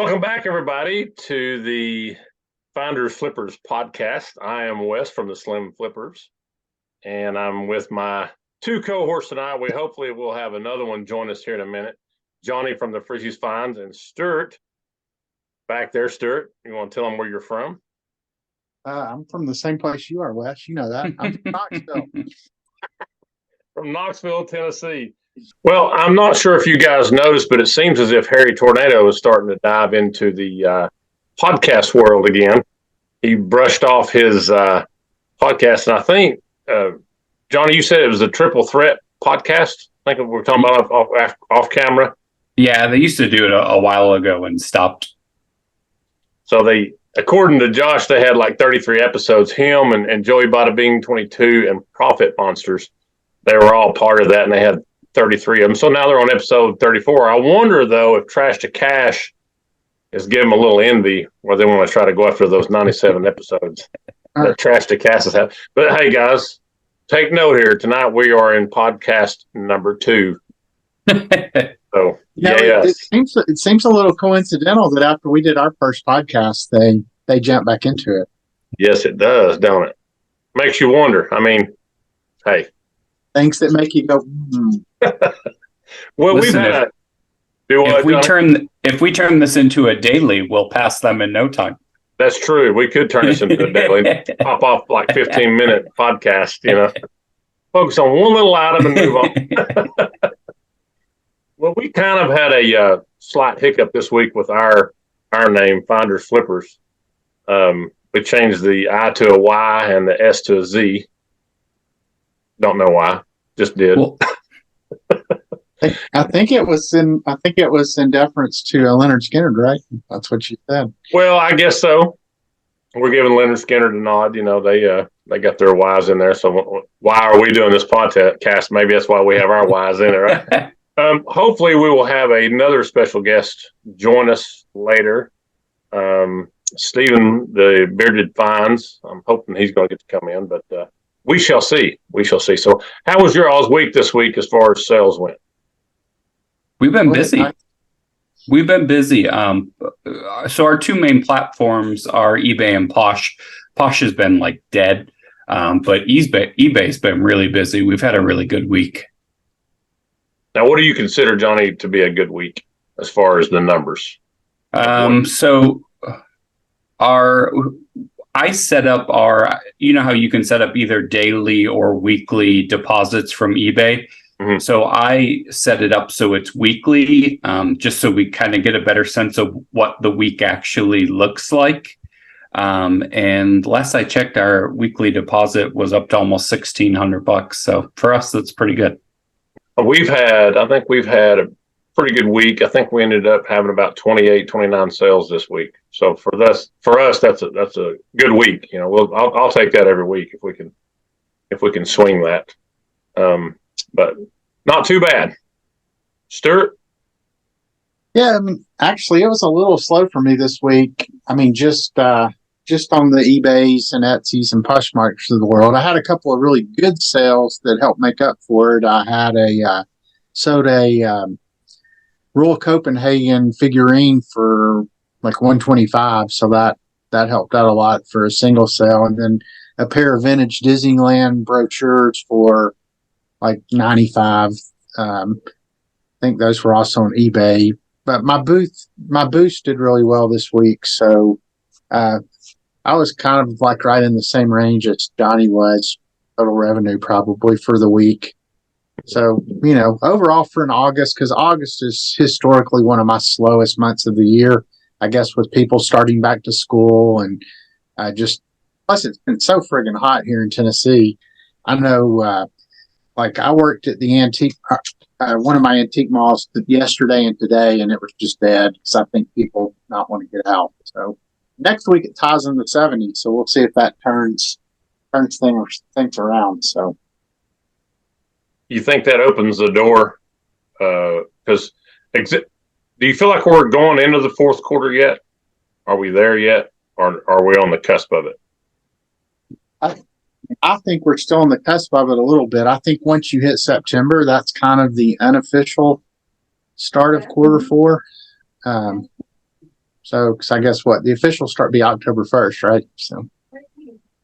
Welcome back, everybody, to the Finders Flippers podcast. I am Wes from the Slim Flippers, and I'm with my two cohorts tonight. We hopefully will have another one join us here in a minute. Johnny from the Frizzy's Finds and Stewart back there. Stewart, you want to tell them where you're from? I'm from the same place you are, Wes. You know that. I'm from Knoxville. From Knoxville, Tennessee. Well, I'm not sure if you guys noticed, but it seems as if Harry Tornado is starting to dive into the podcast world again. He brushed off his podcast, and I think, Johnny, you said it was a triple threat podcast. I think we're talking about off camera. Yeah, they used to do it a while ago and stopped. So according to Josh, they had like 33 episodes. Him and Joey Bada Bing 22 and Profit Monsters, they were all part of that, and they had 33 of them. So now they're on episode 34. I wonder, though, if Trash to Cash is giving them a little envy, or they want to try to go after those 97 episodes that Trash to Cash has had. But hey, guys, take note here. Tonight we are in podcast number 2. So, it seems a little coincidental that after we did our first podcast, they jumped back into it. Yes, it does, don't it? Makes you wonder. I mean, hey. Things that make you go, Well, listen, if we turn this into a daily, we'll pass them in no time. That's true. We could turn this into a daily, pop off like 15-minute podcast, focus on one little item and move on. Well, we kind of had a slight hiccup this week with our name, Finders Flippers. We changed the I to a Y and the S to a Z. Don't know why. Just did. Well, I think it was in deference to Leonard Skinner, right? That's what you said. Well, I guess so. We're giving Leonard Skinner the nod. They got their Y's in there. So why are we doing this podcast? Maybe that's why we have our Y's in there, right? Hopefully, we will have another special guest join us later. Stephen, the Bearded Finds. I'm hoping he's going to get to come in, but we shall see. We shall see. So, how was your all's week this week as far as sales went? We've been busy. So our two main platforms are eBay and Posh. Posh has been like dead, but eBay's been really busy. We've had a really good week. Now, what do you consider, Johnny, to be a good week as far as the numbers? So I set up how you can set up either daily or weekly deposits from eBay. Mm-hmm. So I set it up so it's weekly, just so we kind of get a better sense of what the week actually looks like. And last I checked, our weekly deposit was up to almost $1,600. So for us, that's pretty good. I think we've had a pretty good week. I think we ended up having about 28, 29 sales this week. So for us, that's a good week. I'll take that every week if we can swing that. But not too bad. Stewart? Yeah, actually, it was a little slow for me this week. Just on the eBays and Etsy's and Poshmarks of the world. I had a couple of really good sales that helped make up for it. I had sold a Royal Copenhagen figurine for like $125, so that helped out a lot for a single sale. And then a pair of vintage Disneyland brochures for like $95. I think those were also on eBay. But my booth did really well this week, so I was kind of like right in the same range as Johnny was, total revenue probably for the week. So, overall for an August, because August is historically one of my slowest months of the year, I guess, with people starting back to school and plus it's been so friggin' hot here in Tennessee. I know, I worked at the antique, one of my antique malls yesterday and today, and it was just dead because I think people not want to get out. So next week it ties in the 70s, so we'll see if that turns things around. So. You think that opens the door? Because do you feel like we're going into the fourth quarter yet? Are we there yet, or are we on the cusp of it? I think we're still on the cusp of it a little bit. I think once you hit September, that's kind of the unofficial start of quarter four. So, because I guess what the official start be October 1st, right? So,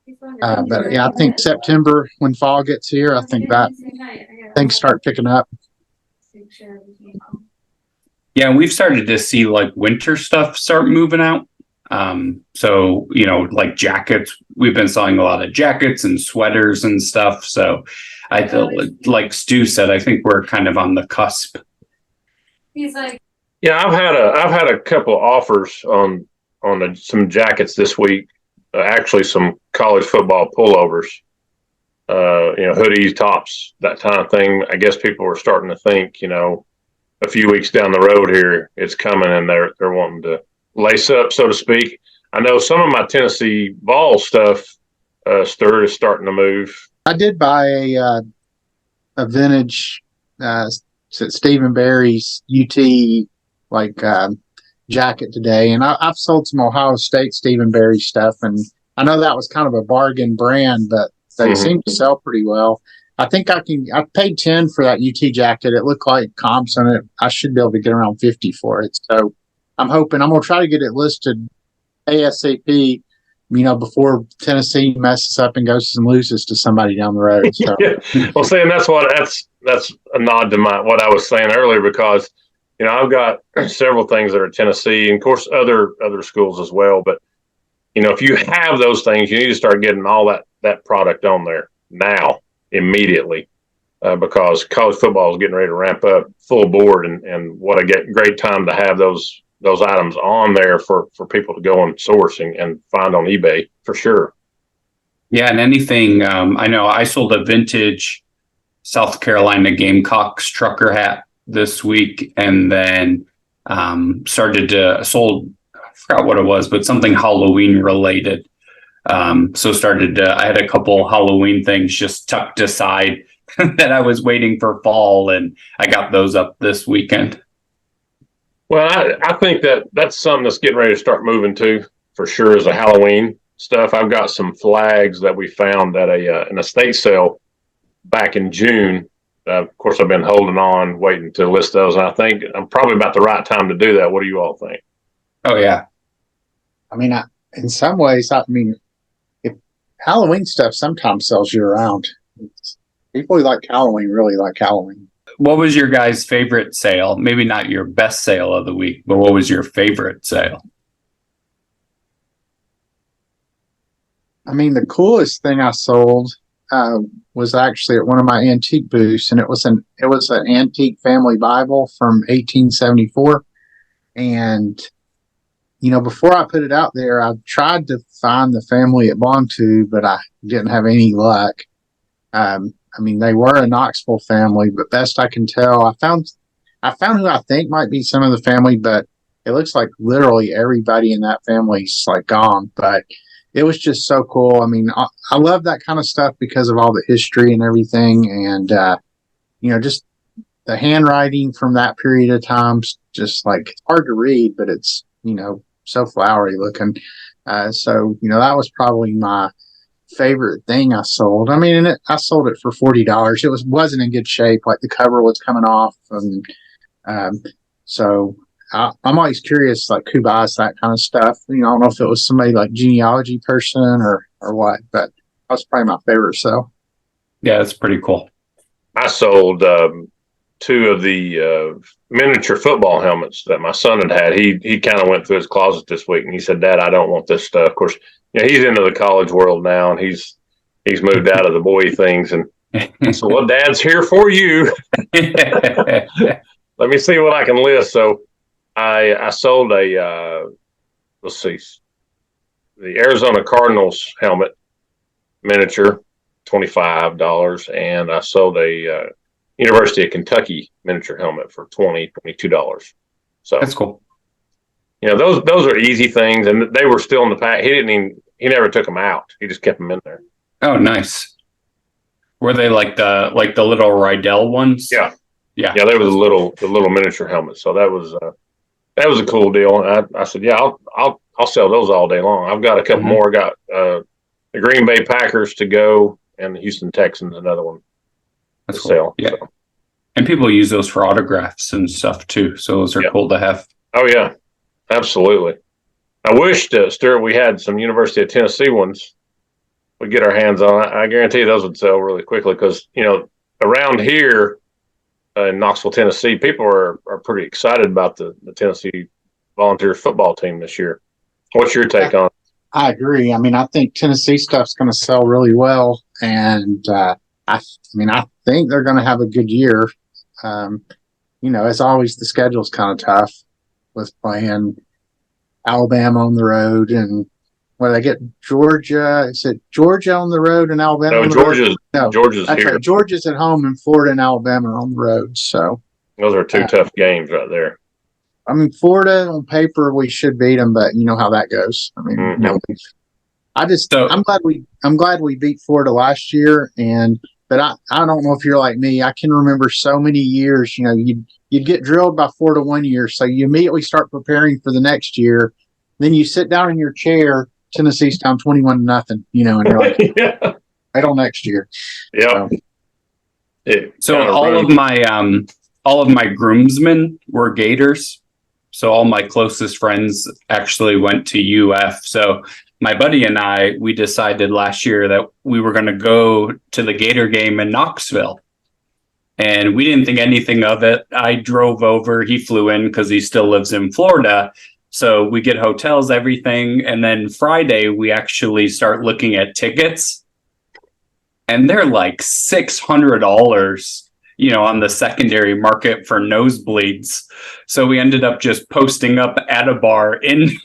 but yeah, I think September when fall gets here, I think that things start picking up. Yeah, we've started to see like winter stuff start moving out. So, like jackets, we've been selling a lot of jackets and sweaters and stuff. So I feel like Stu said, I think we're kind of on the cusp. Yeah, I've had a couple of offers on some jackets this week. Actually, some college football pullovers, hoodies, tops, that kind of thing. I guess people are starting to think, a few weeks down the road here, it's coming, and they're wanting to lace up, so to speak. I know some of my Tennessee ball stuff, Stewart, is starting to move. I did buy a vintage Stephen Barry's UT jacket today, and I've sold some Ohio State Stephen Barry stuff, and I know that was kind of a bargain brand, but they seem to sell pretty well. I think I paid 10 for that UT jacket. It looked like comps on it. I should be able to get around 50 for it. So I'm hoping I'm going to try to get it listed ASAP, before Tennessee messes up and goes and loses to somebody down the road. So. Yeah. Well, saying that's a nod to what I was saying earlier, because, I've got several things that are Tennessee and of course other schools as well. But, if you have those things, you need to start getting all that product on there now, immediately, because college football is getting ready to ramp up full board, and what a great time to have those items on there for people to go and source and find on eBay for sure. Yeah, and anything, I know I sold a vintage South Carolina Gamecocks trucker hat this week, and then sold, I forgot what it was, but something Halloween related. I had a couple Halloween things just tucked aside that I was waiting for fall, and I got those up this weekend. Well, I think that's something that's getting ready to start moving too, for sure, is the Halloween stuff. I've got some flags that we found at an estate sale back in June. Of course, I've been holding on, waiting to list those, and I think I'm probably about the right time to do that. What do you all think? Oh, yeah. I mean, in some ways, if Halloween stuff sometimes sells year round. People who like Halloween really like Halloween. What was your guys' favorite sale? Maybe not your best sale of the week, but what was your favorite sale? I mean, the coolest thing I sold was actually at one of my antique booths, and it was an antique family Bible from 1874. And before I put it out there, I tried to find the family it belonged to, but I didn't have any luck. They were a Knoxville family, but best I can tell, I found who I think might be some of the family, but it looks like literally everybody in that family's gone. But it was just so cool. I mean, I love that kind of stuff because of all the history and everything, and just the handwriting from that period of time. Just it's hard to read, but it's so flowery looking. So that was probably my favorite thing I sold. I mean, I sold it for $40. It wasn't in good shape. The cover was coming off, and so I'm always curious, who buys that kind of stuff. I don't know if it was somebody genealogy person or what, but that was probably my favorite sale. Yeah, that's pretty cool. I sold two of the miniature football helmets that my son had. He kind of went through his closet this week, and he said, "Dad, I don't want this stuff." Of course, he's into the college world now, and he's moved out of the boy things, and so, well, Dad's here for you. Let me see what I can list. So I sold the Arizona Cardinals helmet miniature, $25, and I sold a University of Kentucky miniature helmet for $22. So that's cool. Those are easy things, and they were still in the pack. He never took them out. He just kept them in there. Oh, nice. Were they like the little Rydell ones? Yeah. Yeah. Yeah, they were the little miniature helmets. So that was a cool deal. And I said, yeah, I'll sell those all day long. I've got a couple more. I got the Green Bay Packers to go, and the Houston Texans, another one. That's cool. Sale. Yeah. So. And people use those for autographs and stuff too. So those are cool to have. Oh yeah, absolutely. I wish, Stewart, we had some University of Tennessee ones. We get our hands on. I guarantee those would sell really quickly because around here in Knoxville, Tennessee, people are pretty excited about the Tennessee Volunteer football team this year. What's your take on it? I agree. I mean, I think Tennessee stuff's going to sell really well, and I think they're going to have a good year. As always, the schedule's kind of tough with playing Alabama on the road, and when they get Georgia, is it Georgia on the road and Alabama? No, on the Georgia's road? No, Georgia's here. Right. Georgia's at home, and Florida and Alabama are on the road. So those are two tough games right there. I mean, Florida on paper we should beat them, but you know how that goes. I mean, I'm glad we beat Florida last year, but I don't know if you're like me. I can remember so many years. You'd get drilled by Florida one year, so you immediately start preparing for the next year. Then you sit down in your chair. Tennessee's down 21-0. And you're like, yeah. Right on next year. Yeah. So all of my groomsmen were Gators. So all my closest friends actually went to UF. So my buddy and we decided last year that we were going to go to the Gator game in Knoxville. And we didn't think anything of it. I drove over. He flew in because he still lives in Florida. So we get hotels, everything. And then Friday, we actually start looking at tickets. And they're like $600, on the secondary market for nosebleeds. So we ended up just posting up at a bar in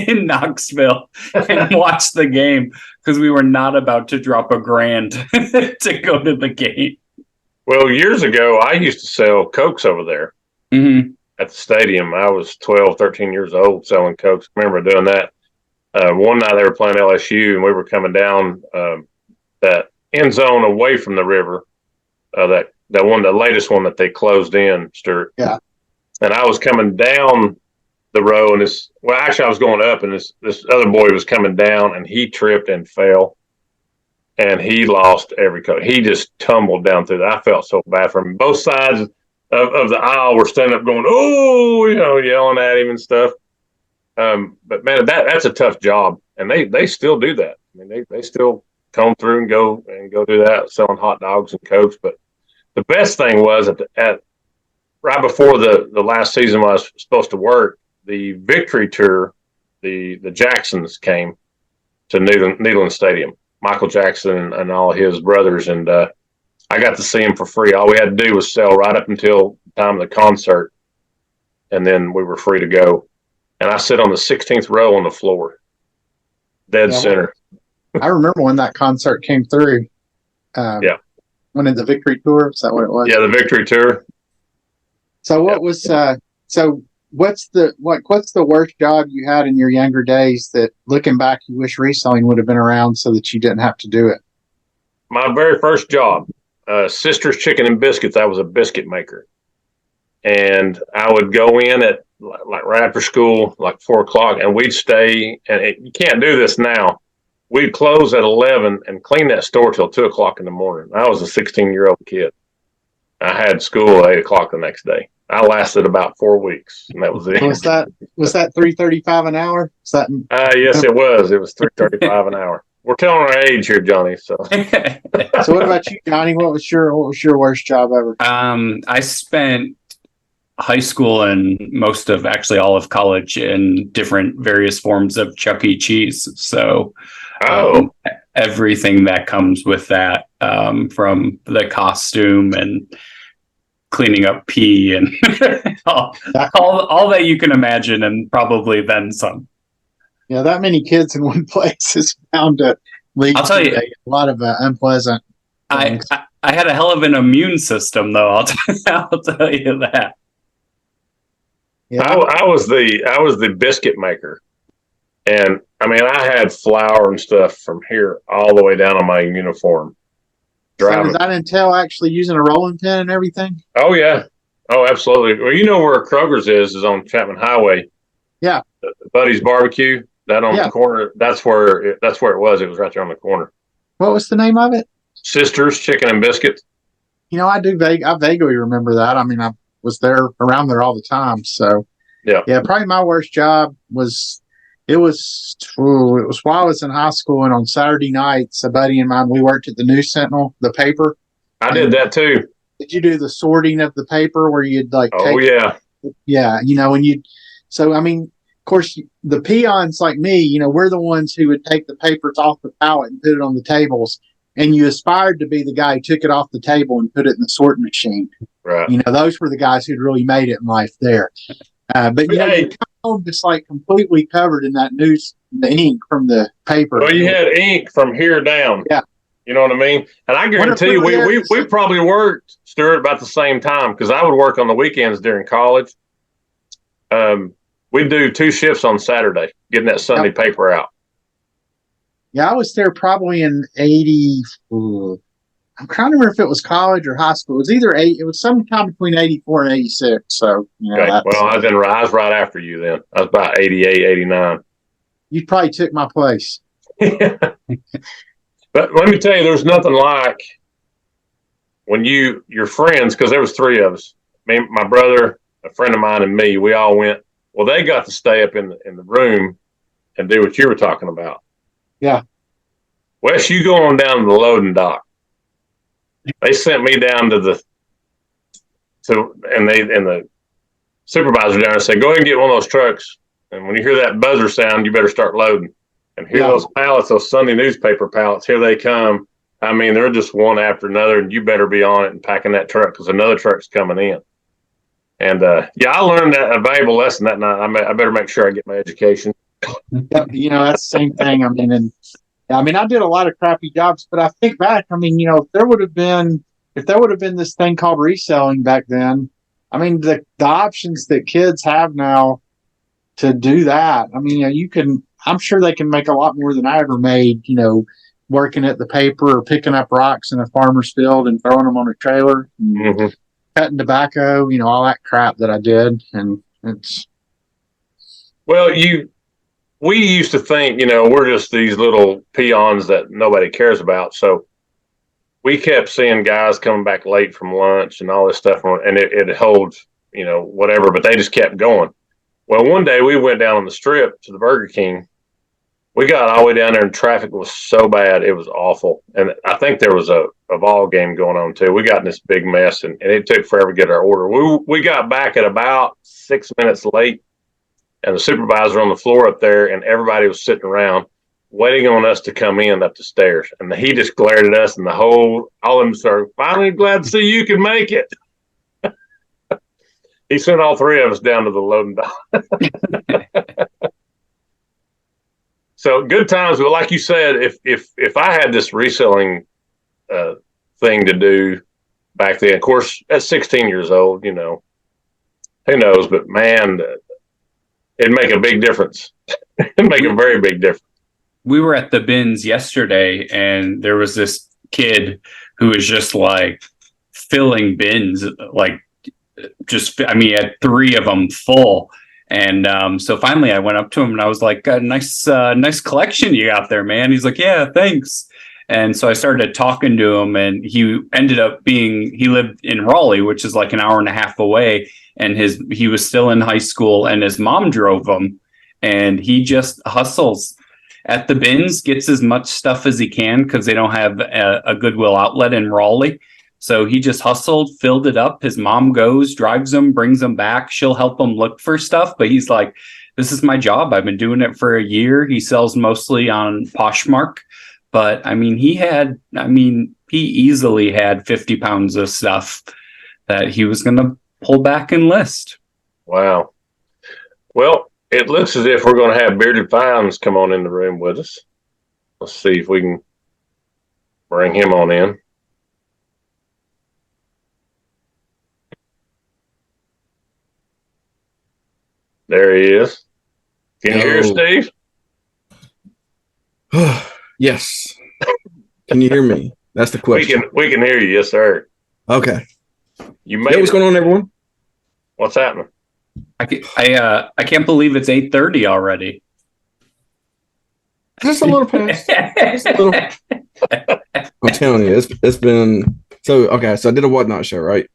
Knoxville and watched the game because we were not about to drop $1,000 to go to the game. Well, years ago, I used to sell Cokes over there at the stadium. I was 12, 13 years old selling Cokes. I remember doing that. One night they were playing LSU, and we were coming down that end zone away from the river, the latest one that they closed in, Stewart. Yeah. And I was coming down the row, and I was going up, and this other boy was coming down, and he tripped and fell. And he lost every coat. He just tumbled down through that. I felt so bad for him. Both sides of the aisle were standing up going, "Oh," yelling at him and stuff. But man, that's a tough job, and they still do that. I mean, they still come through and go do that, selling hot dogs and Cokes. But the best thing was at right before the last season when I was supposed to work, the victory tour, the Jacksons came to Neyland Stadium. Michael Jackson and all his brothers, and I got to see him for free. All we had to do was sell right up until the time of the concert, and then we were free to go. And I sit on the 16th row on the floor, dead center. I remember when that concert came through. When in the Victory Tour, is that what it was? Yeah, the Victory Tour. So what was what's the worst job you had in your younger days that looking back you wish reselling would have been around so that you didn't have to do it? My very first job, Sister's Chicken and Biscuits. I was a biscuit maker, and I would go in at like right after school, like 4:00, and we'd stay. And you can't do this now. We'd close at 11 and clean that store till 2:00 in the morning. I was a 16-year-old kid. I had school at 8:00 the next day. I lasted about 4 weeks, and that was it. Was that $3.35 an hour? Yes, it was. It was $3.35 an hour. We're telling our age here, Johnny. So, so what about you, Johnny? What was your worst job ever? I spent high school and most of actually all of college in different various forms of Chuck E. Cheese. So, everything that comes with that, from the costume and cleaning up pee and all that you can imagine, and probably then some. Yeah, that many kids in one place is bound to lead to a lot of unpleasant things. I had a hell of an immune system, though. I'll tell you that. Yeah. I was the biscuit maker, and I mean I had flour and stuff from here all the way down on my uniform. So does that entail actually using a rolling pin and everything? Oh yeah, oh absolutely. Well, you know where Kroger's is on Chapman Highway. Yeah, Buddy's Barbecue. That on the corner. That's where it was. It was right there on the corner. What was the name of it? Sister's Chicken and Biscuits. I vaguely remember that. I mean, I was around there all the time. So yeah, probably my worst job was, It was while I was in high school, and on Saturday nights, a buddy of mine, we worked at the News Sentinel, the paper. I did that too. Did you do the sorting of the paper where you'd like Oh, take? yeah. Yeah, when you. So I mean, of course, the peons like me, we're the ones who would take the papers off the pallet and put it on the tables. And you aspired to be the guy who took it off the table and put it in the sorting machine. Right. Those were the guys who'd really made it in life there. But you come home just like completely covered in that the ink from the paper. Well, you had ink from here down. Yeah. You know what I mean? And I guarantee you, we probably worked, Stewart, about the same time, because I would work on the weekends during college. We'd do 2 shifts on Saturday, getting that Sunday paper out. Yeah, I was there probably in 80. I'm trying to remember if it was college or high school. It was it was sometime between 84 and 86. So, okay. Well, I was right after you then. I was about 88, 89. You probably took my place. But let me tell you, there's nothing like when your friends, because there was 3 of us, me, my brother, a friend of mine, and me, we all went. Well, they got to stay up in the room and do what you were talking about. Yeah. Wes, you go on down to the loading dock. They sent me down and the supervisor down and said, go ahead and get one of those trucks. And when you hear that buzzer sound, you better start loading. And here those pallets, those Sunday newspaper pallets, here they come. I mean, they're just one after another, and you better be on it and packing that truck because another truck's coming in. And I learned a valuable lesson that night. I better make sure I get my education. That's the same thing. I mean, I did a lot of crappy jobs, but I think back. I mean, if there would have been this thing called reselling back then, I mean, the options that kids have now to do that. I mean, you can. I'm sure they can make a lot more than I ever made. Working at the paper or picking up rocks in a farmer's field and throwing them on a trailer, and cutting tobacco. All that crap that I did, and it's. Well, we used to think, we're just these little peons that nobody cares about. So we kept seeing guys coming back late from lunch and all this stuff, and it holds, whatever, but they just kept going. Well, one day we went down on the strip to the Burger King. We got all the way down there and traffic was so bad. It was awful. And I think there was a ball game going on too. We got in this big mess and it took forever to get our order. We got back at about 6 minutes late. And the supervisor on the floor up there, and everybody was sitting around waiting on us to come in up the stairs. And he just glared at us, and all of them started, finally glad to see you can make it. He sent all 3 of us down to the loading dock. So good times, but like you said, if I had this reselling thing to do back then, of course, at 16 years old, who knows? But man, it'd make a big difference. It'd make a very big difference. We were at the bins yesterday, and there was this kid who was just like filling bins, like he had 3 of them full. And so finally I went up to him and I was like, nice collection you got there, man. He's like, yeah, thanks. And so I started talking to him, and he ended up he lived in Raleigh, which is like an hour and a half away. And he was still in high school, and his mom drove him, and he just hustles at the bins, gets as much stuff as he can because they don't have a Goodwill outlet in Raleigh. So he just hustled, filled it up. His mom goes, drives him, brings him back. She'll help him look for stuff, but he's like, this is my job. I've been doing it for a year. He sells mostly on Poshmark, but he easily had 50 pounds of stuff that he was going to pull back and list. Wow. Well, it looks as if we're going to have Bearded Finds come on in the room with us. Let's see if we can bring him on in. There he is. Can you hear us, Steve? Yes. Can you hear me? That's the question. We can hear you, yes, sir. Okay. What's going on, everyone? What's happening? I can't believe it's 8:30 already. Just a little past. Just a little. I'm telling you, it's been so. Okay, so I did a Whatnot show, right?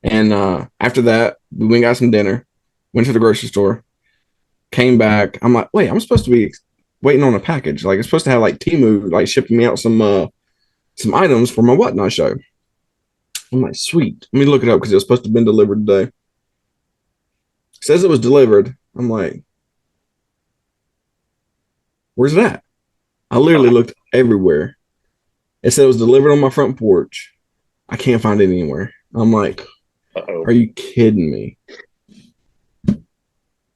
And after that, we went and got some dinner. Went to the grocery store. Came back. I'm like, wait, I'm supposed to be waiting on a package. Like, it's supposed to have like Temu like shipping me out some items for my Whatnot show. I'm like, sweet. Let me look it up because it was supposed to have been delivered today. It says it was delivered. I'm like, where's it at? I literally looked everywhere. It said it was delivered on my front porch. I can't find it anywhere. I'm like, are you kidding me?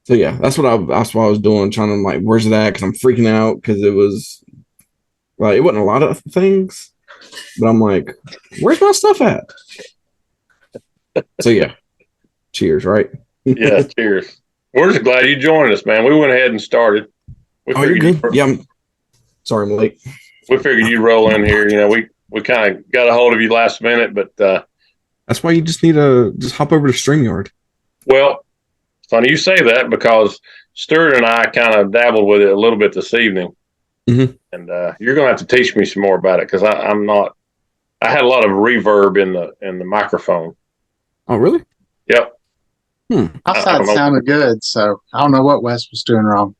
So yeah, that's what I was doing, trying to like, where's it at? Because I'm freaking out because it was like, it wasn't a lot of things, but I'm like, where's my stuff at? So yeah, cheers, right? Yeah, cheers. We're just glad you joined us, man. We went ahead and started. You're good. Yeah, sorry I'm late. We figured you'd roll in here. You know, we kind of got a hold of you last minute, but that's why you just need to just hop over to StreamYard. Well, funny you say that because Stewart and I kind of dabbled with it a little bit this evening, and you're going to have to teach me some more about it because I'm not. I had a lot of reverb in the microphone. Oh, really? Yep. I thought it sounded good, so I don't know what Wes was doing wrong.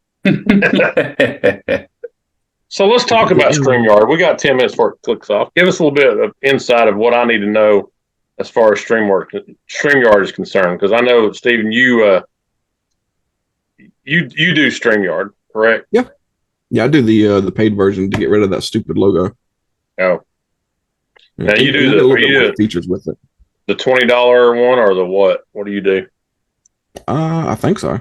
So let's talk about StreamYard. We got 10 minutes before it clicks off. Give us a little bit of insight of what I need to know as far as StreamYard is concerned, because I know, Stephen, you do StreamYard, correct? Yeah. Yeah, I do the paid version to get rid of that stupid logo. Oh. Yeah. Now you do features with it. The $20 one or the what? What do you do? I think so.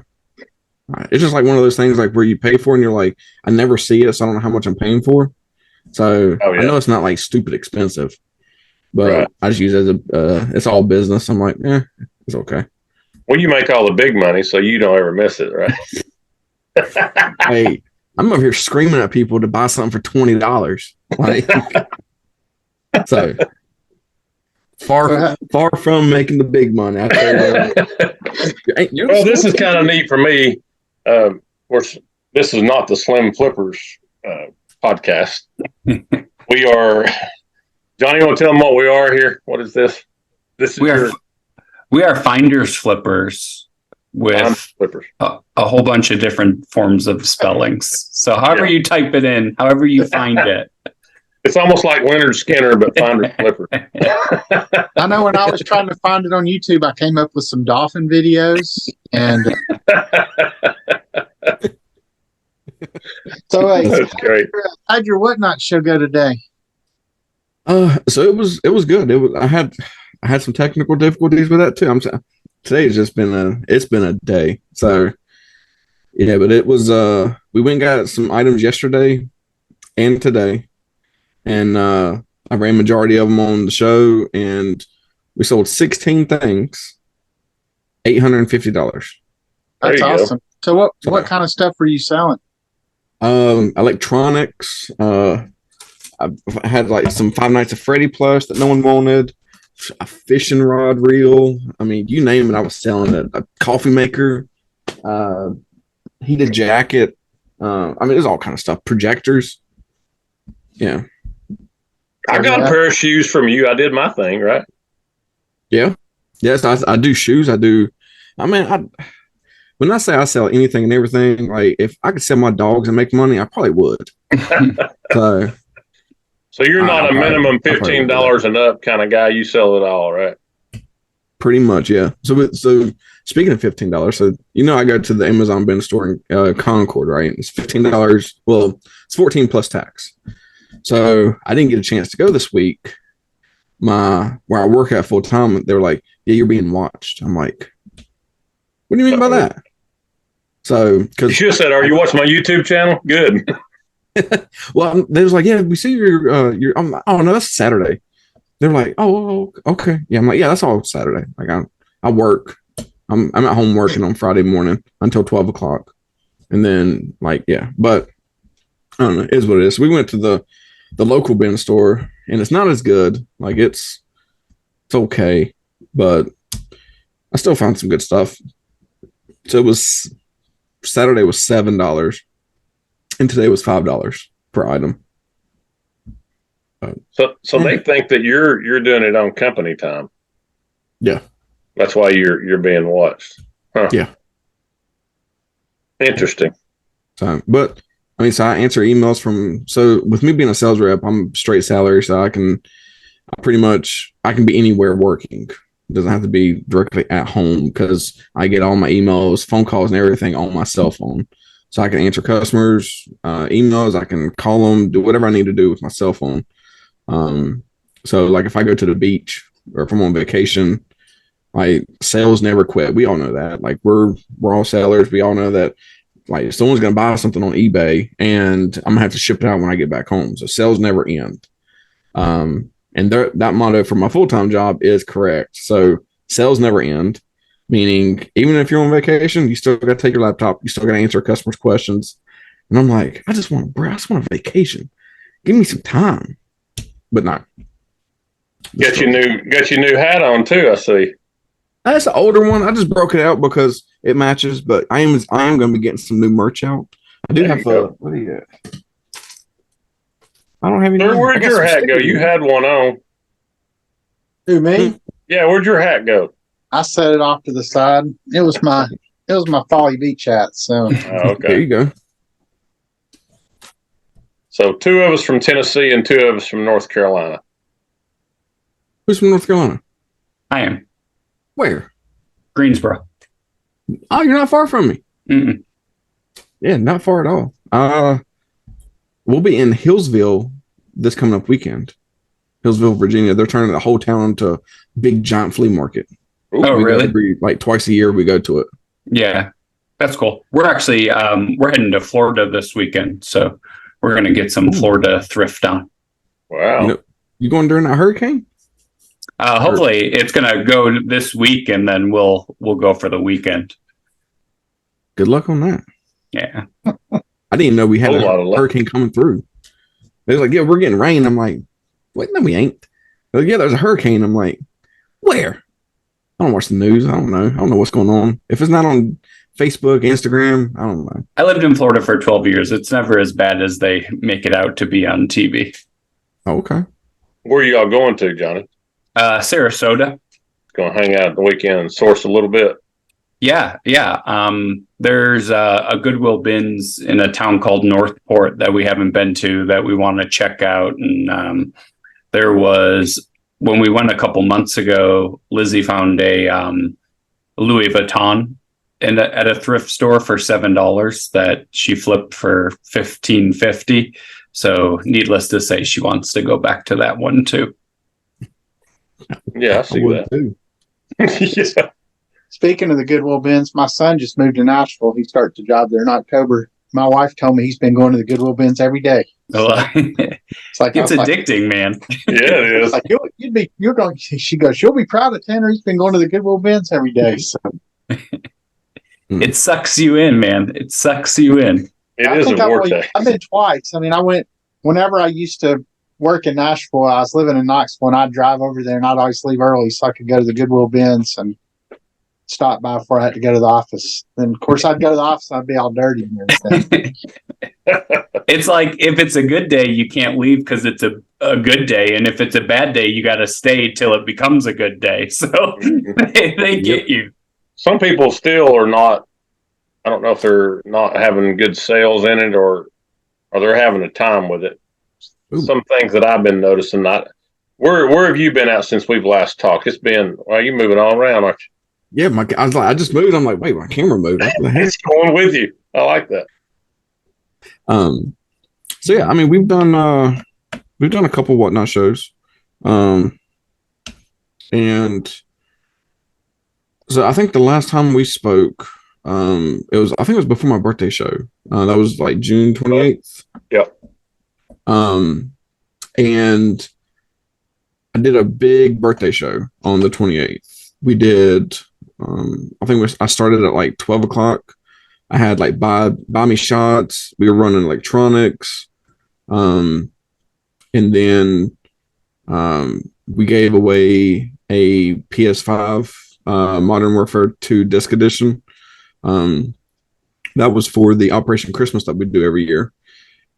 It's just like one of those things like where you pay for and you're like, I never see it, so I don't know how much I'm paying for. So I know it's not like stupid expensive, but I just use it as it's all business. I'm like, it's okay. Well, you make all the big money, so you don't ever miss it, right? Hey, I'm over here screaming at people to buy something for $20. Like, so far from making the big money. I tell you, well, this is kind of neat for me. This is not the Slim Flippers podcast. We are. Johnny, you want to tell them what we are here? What is this? We are finders flippers with a whole bunch of different forms of spellings. So however you type it in, however you find it. It's almost like Leonard Skinner, but Finder Flipper. I know when I was trying to find it on YouTube, I came up with some dolphin videos. And so that's great. How'd your Whatnot show go today? So it was good. I had some technical difficulties with that too. Today's just been a day. So yeah, but it was we went and got some items yesterday and today. And I ran majority of them on the show, and we sold 16 things, $850. That's awesome. So what kind of stuff were you selling? Electronics. I had like some Five Nights at Freddy plush that no one wanted, a fishing rod reel. I mean, you name it, I was selling it. A coffee maker, heated jacket. I mean, there's all kind of stuff. Projectors. Yeah. I got a pair of shoes from you. I did my thing, right? Yeah. Yes, I do shoes. When I say I sell anything and everything, like if I could sell my dogs and make money, I probably would. So you're not a minimum $15 and up kind of guy. You sell it all, right? Pretty much, yeah. So speaking of $15, so I go to the Amazon bin store in Concord, right? It's $15. Well, it's 14 plus tax. So I didn't get a chance to go this week. Where I work at full time, they were like, "Yeah, you're being watched." I'm like, "What do you mean by that?" So because you should have said, "Are you watching my YouTube channel?" Good. Well, they was like, "Yeah, we see your." I'm like, "Oh no, that's Saturday." They're like, "Oh, okay." Yeah, I'm like, "Yeah, that's all Saturday." Like I work. I'm at home working on Friday morning until 12 o'clock, and then but I don't know. It is what it is. So we went to the local bin store, and it's not as good. Like it's okay, but I still found some good stuff. So it was Saturday was $7, and today was $5 per item. So they think that you're doing it on company time. Yeah, that's why you're being watched. Huh. Yeah. Interesting. So, but I mean, so I answer emails from. So with me being a sales rep, I'm straight salary, so I can be anywhere working. It doesn't have to be directly at home because I get all my emails, phone calls, and everything on my cell phone. So I can answer customers' emails. I can call them, do whatever I need to do with my cell phone. So like if I go to the beach or if I'm on vacation, like sales never quit. We all know that. Like we're all sellers. We all know that. Like if someone's gonna buy something on eBay and I'm gonna have to ship it out when I get back home. So sales never end. And that motto for my full-time job is correct. So sales never end, meaning even if you're on vacation, you still got to take your laptop. You still got to answer customers' questions. And I'm like, I just want a vacation. Give me some time. But not. Got your new hat on too, I see. That's an older one. I just broke it out because it matches, but I am going to be getting some new merch out. I do have what do you got? I don't have any. Sir, where'd your hat go? You had one on. Who, me? Yeah, where'd your hat go? I set it off to the side. It was my Folly Beach hat. So okay. There you go. So 2 of us from Tennessee and 2 of us from North Carolina. Who's from North Carolina? I am. Where? Greensboro. Oh, you're not far from me. Mm-mm. Yeah, not far at all. We'll be in Hillsville this coming up weekend. Hillsville, Virginia. They're turning the whole town into a big giant flea market. Oh, really? Like twice a year we go to it. Yeah, that's cool. We're actually we're heading to Florida this weekend, so we're gonna get some Florida thrift on. Wow. You going during that hurricane? Hopefully it's gonna go this week, and then we'll go for the weekend. Good luck on that. Yeah. I didn't even know we had a hurricane coming through. They was like, yeah, we're getting rain. I'm like, wait, no, we ain't. They're like, yeah, there's a hurricane. I'm like, where? I don't watch the news. I don't know. I don't know what's going on. If it's not on Facebook, Instagram, I don't know. I lived in Florida for 12 years. It's never as bad as they make it out to be on TV. Oh, okay. Where are y'all going to, Johnny? Sarasota. Going to hang out the weekend and source a little bit. Yeah. There's a Goodwill bins in a town called Northport that we haven't been to that we want to check out. And there was, when we went a couple months ago, Lizzie found a Louis Vuitton at a thrift store for $7 that she flipped for $15.50. So needless to say, she wants to go back to that one too. Yeah, I see that. Too. Yeah. Speaking of the Goodwill bins, my son just moved to Nashville. He starts a job there in October. My wife told me he's been going to the Goodwill bins every day. So, it's addicting, man. Yeah, it is. Like you're going. She goes, you'll be proud of Tanner. He's been going to the Goodwill bins every day. So it sucks you in, man. It sucks you in. It is a vortex. I've been twice. I mean, I went whenever I used to work in Nashville. I was living in Knoxville, and I'd drive over there, and I'd always leave early so I could go to the Goodwill bins and stop by before I had to go to the office. Then, of course, I'd go to the office, I'd be all dirty and everything. It's like if it's a good day, you can't leave because it's a good day. And if it's a bad day, you got to stay till it becomes a good day. So they get you. Some people still are not, I don't know if they're not having good sales in it or they're having a time with it. Ooh. Some things that I've been noticing. Where have you been at since we've last talked? It's been, well, you're moving all around, aren't you? Yeah, I was like, I just moved. I'm like, wait, my camera moved. It's going with you. I like that. So yeah, I mean, we've done a couple whatnot shows, and so I think the last time we spoke, I think it was before my birthday show. That was like June 28th. Yep. And I did a big birthday show on the 28th. We did. I started at like 12 o'clock. I had like buy me shots. We were running electronics. And then we gave away a PS5 Modern Warfare 2 disc edition. That was for the Operation Christmas that we do every year.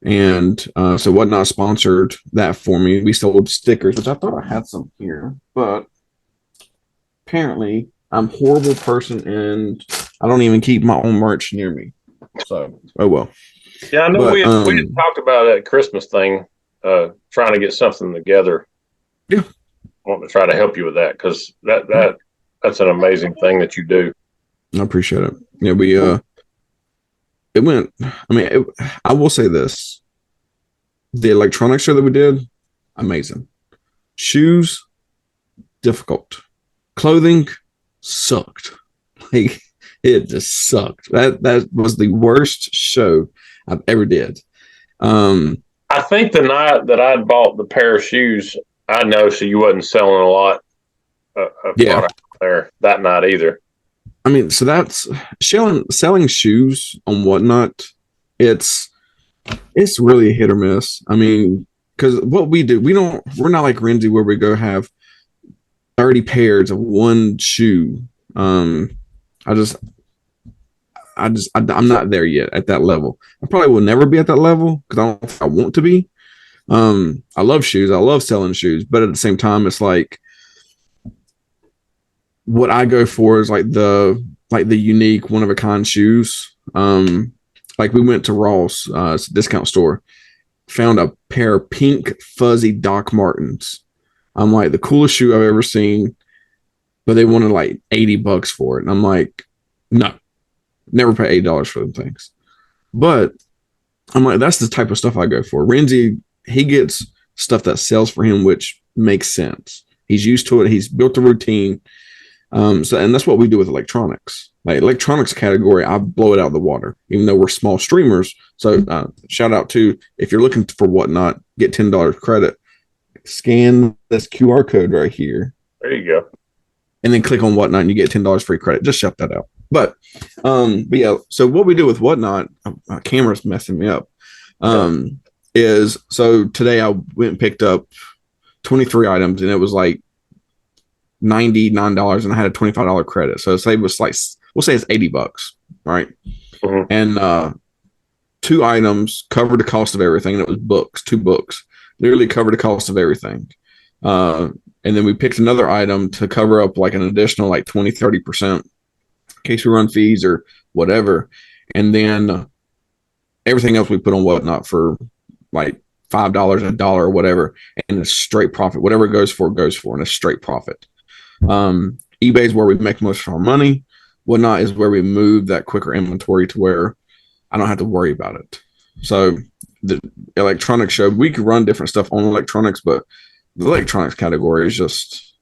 And so Whatnot sponsored that for me. We sold stickers, which I thought I had some here, but apparently I'm a horrible person and I don't even keep my own merch near me. So, oh well. Yeah, I know But, we had talked about that Christmas thing, trying to get something together. Yeah. Wanting to try to help you with that because that's an amazing thing that you do. I appreciate it. Yeah, it went. I mean, I will say this: the electronics show that we did, amazing. Shoes, difficult. Clothing, sucked. Like it just sucked. That was the worst show I've ever did. I think the night that I'd bought the pair of shoes, I know so you wasn't selling a lot of product there that night either. I mean, so that's selling shoes on Whatnot. It's really a hit or miss. I mean, because what we do, we're not like Renzi where we go have 30 pairs of one shoe. I'm not there yet at that level. I probably will never be at that level because I don't think I want to be. I love shoes. I love selling shoes, but at the same time, it's like what I go for is like the unique one of a kind shoes. Like we went to Ross, it's a discount store, found a pair of pink fuzzy Doc Martens. I'm like the coolest shoe I've ever seen, but they wanted like $80 for it, and I'm like, no, never pay $80 for them things. But I'm like, that's the type of stuff I go for. Renzi, he gets stuff that sells for him, which makes sense. He's used to it. He's built a routine. And that's what we do with electronics. Like electronics category, I blow it out of the water, even though we're small streamers. So shout out to, if you're looking for Whatnot, get $10 credit. Scan this QR code right here. There you go. And then click on Whatnot and you get $10 free credit. Just shout that out. But yeah, so what we do with Whatnot, my camera's messing me up. Is so today I went and picked up 23 items and it was like $99 and I had a $25 credit. So say it was like, we'll say it's $80, right? Mm-hmm. And 2 items covered the cost of everything. And it was books, 2 books, literally covered the cost of everything. And then we picked another item to cover up like an additional like 20-30% in case we run fees or whatever. And then everything else we put on Whatnot for like $5, $1 or whatever. And it's straight profit. Whatever it goes for, and it's straight profit. eBay is where we make most of our money. Whatnot is where we move that quicker inventory to where I don't have to worry about it. So the electronics show, we could run different stuff on electronics, but the electronics category is just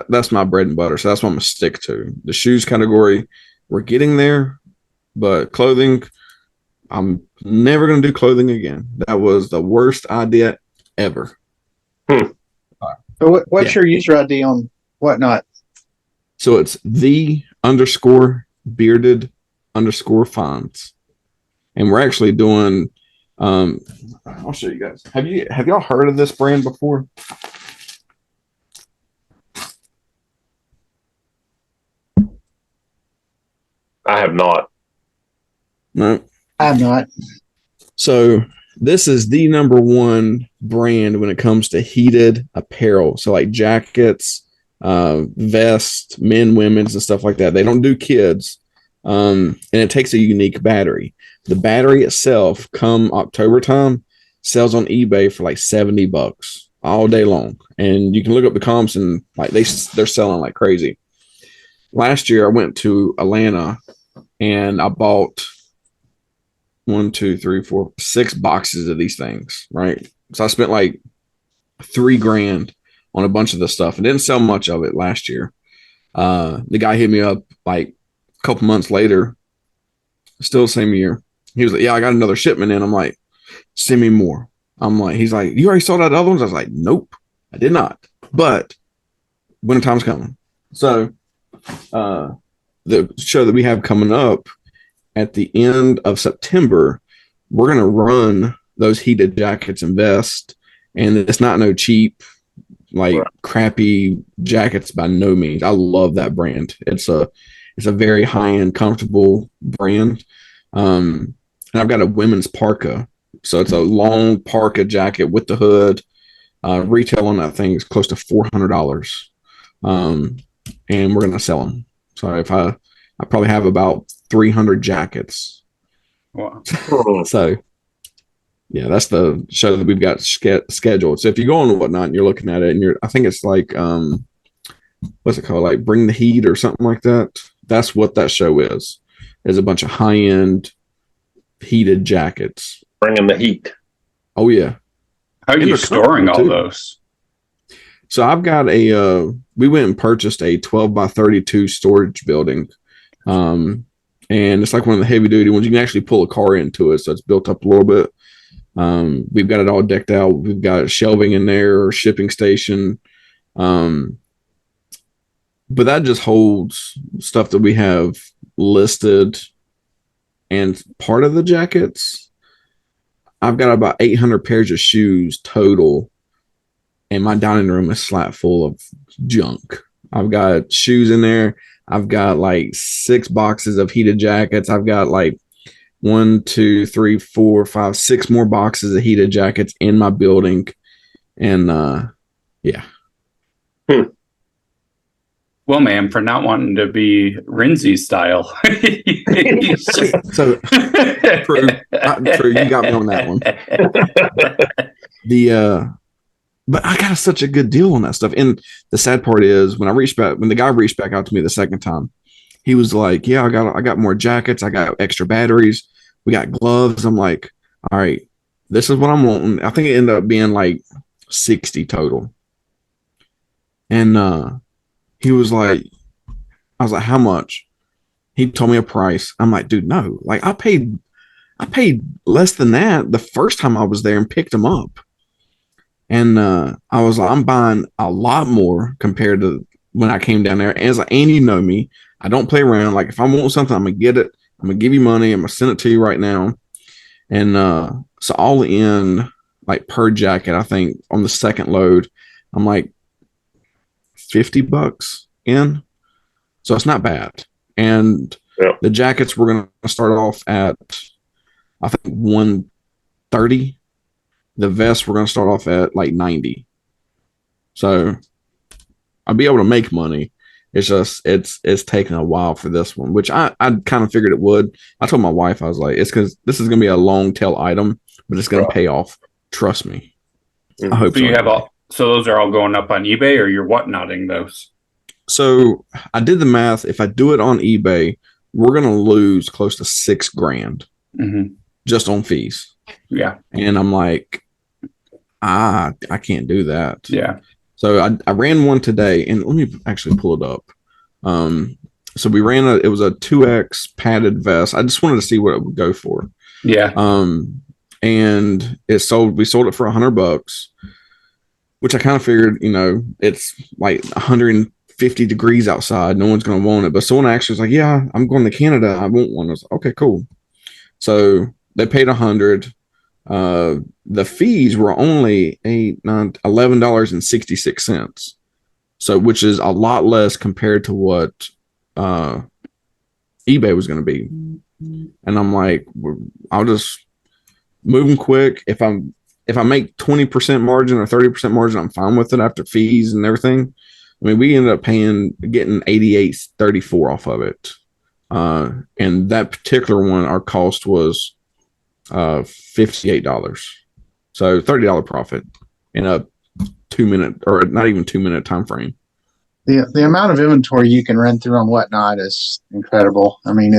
that's my bread and butter. So that's what I'm gonna stick to. The shoes category, we're getting there, but clothing, I'm never gonna do clothing again. That was the worst idea ever. So what's your user ID on Whatnot? So it's _bearded_finds. And we're actually doing I'll show you guys. Have y'all heard of this brand before? I have not. No. I have not. So this is the #1 brand when it comes to heated apparel. So like jackets, vests, men, women's, and stuff like that. They don't do kids. And it takes a unique battery. The battery itself, come October time, sells on eBay for like $70 all day long. And you can look up the comps and like they're selling like crazy. Last year I went to Atlanta and I bought 6 boxes of these things, right? So I spent like $3,000 on a bunch of the stuff and didn't sell much of it last year. The guy hit me up like a couple months later, still the same year. He was like, yeah, I got another shipment in. I'm like, send me more. He's like, you already sold out the other ones? I was like, nope, I did not. But winter time's coming. So the show that we have coming up at the end of September, we're going to run those heated jackets and vests. And it's not no cheap, like crappy jackets by no means. I love that brand. It's a very high-end, comfortable brand. And I've got a women's parka. So it's a long parka jacket with the hood. Retail on that thing is close to $400. And we're going to sell them. So if I probably have about 300 jackets Wow. So, yeah, that's the show that we've got scheduled. So if you go on and whatnot and you're looking at it and I think it's like, what's it called? Like Bring the Heat or something like that. That's what that show is a bunch of high end heated jackets. Bringing the heat. Oh yeah. How are you storing all those? So I've got we went and purchased a 12x32 storage building. And it's like one of the heavy duty ones. You can actually pull a car into it. So it's built up a little bit. We've got it all decked out. We've got shelving in there, or shipping station. But that just holds stuff that we have listed and part of the jackets. I've got about 800 pairs of shoes total, and my dining room is flat full of junk. I've got shoes in there. I've got like 6 boxes of heated jackets. I've got like 1, 2, 3, 4, 5, 6 more boxes of heated jackets in my building. And yeah. Well, man, for not wanting to be Renzi style. So true. You got me on that one. But I got such a good deal on that stuff. And the sad part is when the guy reached back out to me the second time, he was like, yeah, I got more jackets. I got extra batteries. We got gloves. I'm like, all right, this is what I'm wanting. I think it ended up being like 60 total. And he was like, I was like, how much? He told me a price. I'm like, dude, no. Like I paid less than that the first time I was there and picked them up. And I was like, I'm buying a lot more compared to when I came down there. And you know me, I don't play around. Like if I want something, I'm gonna get it. I'm gonna give you money. I'm gonna send it to you right now. And so all in, like per jacket, I think on the second load, I'm like $50 in. So it's not bad. And the jackets we're gonna start off at, I think 130. The vest we're going to start off at like 90. So I'll be able to make money. It's just it's taking a while for this one, which I kind of figured it would. I told my wife, I was like, it's because this is going to be a long tail item, but it's going to pay off. Trust me. I hope so. So those are all going up on eBay, or you're whatnotting those? So I did the math. If I do it on eBay, we're going to lose close to $6,000 just on fees. Yeah. And I'm like, I can't do that. Yeah. So I ran one today, and let me actually pull it up. So we ran it was a 2X padded vest. I just wanted to see what it would go for. Yeah. And we sold it for $100, which I kind of figured, it's like 150 degrees outside. No one's going to want it. But someone actually was like, yeah, I'm going to Canada. I want one. I was like, okay, cool. So they paid $100. The fees were only $11.66. So, which is a lot less compared to what eBay was going to be. And I'm like, I'll just move them quick. If I make 20% margin or 30% margin, I'm fine with it after fees and everything. I mean, we ended up getting $88.34 off of it. And that particular one, our cost was $58. So $30 profit in a 2-minute or not even 2-minute time frame. The amount of inventory you can run through on Whatnot is incredible. I mean,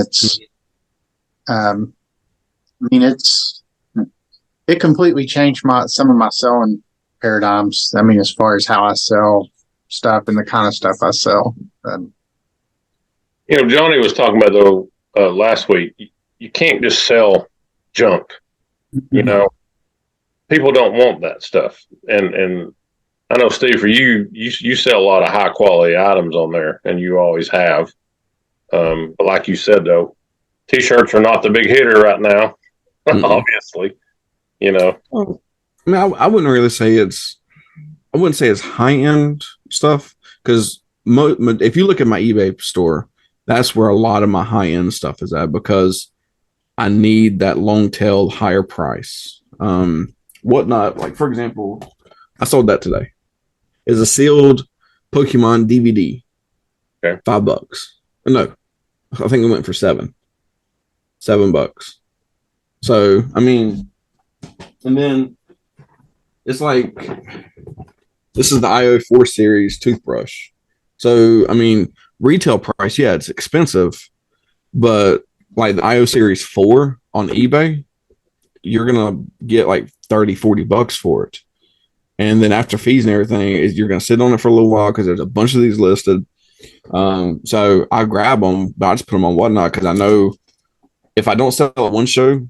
it completely changed some of my selling paradigms. I mean, as far as how I sell stuff and the kind of stuff I sell. Johnny was talking about though last week. You can't just sell junk. People don't want that stuff, and I know, Steve, for you sell a lot of high quality items on there, and you always have. But like you said, though, t-shirts are not the big hitter right now. Obviously, Well, I mean, I wouldn't really say I wouldn't say it's high end stuff, because if you look at my eBay store, that's where a lot of my high end stuff is at, because I need that long tail higher price. Whatnot, like for example, I sold that today. It's a sealed Pokemon DVD. Okay. $5. No, I think it went for $7. So, I mean, and then it's like, this is the IO4 series toothbrush. So, I mean, retail price, yeah, it's expensive, but like the IO series 4 on eBay, you're going to get like 30, $40 for it. And then after fees and everything, you're going to sit on it for a little while because there's a bunch of these listed. So I grab them, but I just put them on Whatnot because I know if I don't sell at one show,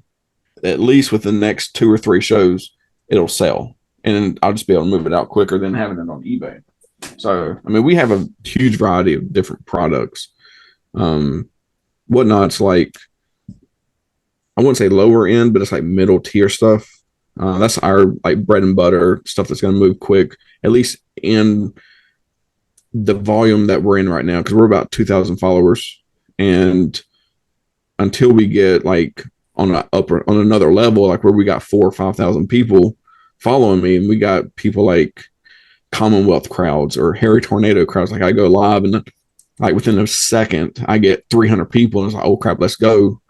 at least within the next 2 or 3 shows, it'll sell. And I'll just be able to move it out quicker than having it on eBay. So, I mean, we have a huge variety of different products. Whatnot's like, I wouldn't say lower end, but it's like middle tier stuff. That's our like bread and butter stuff that's going to move quick, at least in the volume that we're in right now, because we're about 2,000 followers. And until we get like on another level, like where we got 4,000 or 5,000 people following me, and we got people like Commonwealth crowds or Harry Tornado crowds, like I go live and like within a second I get 300 people and it's like, oh crap, let's go.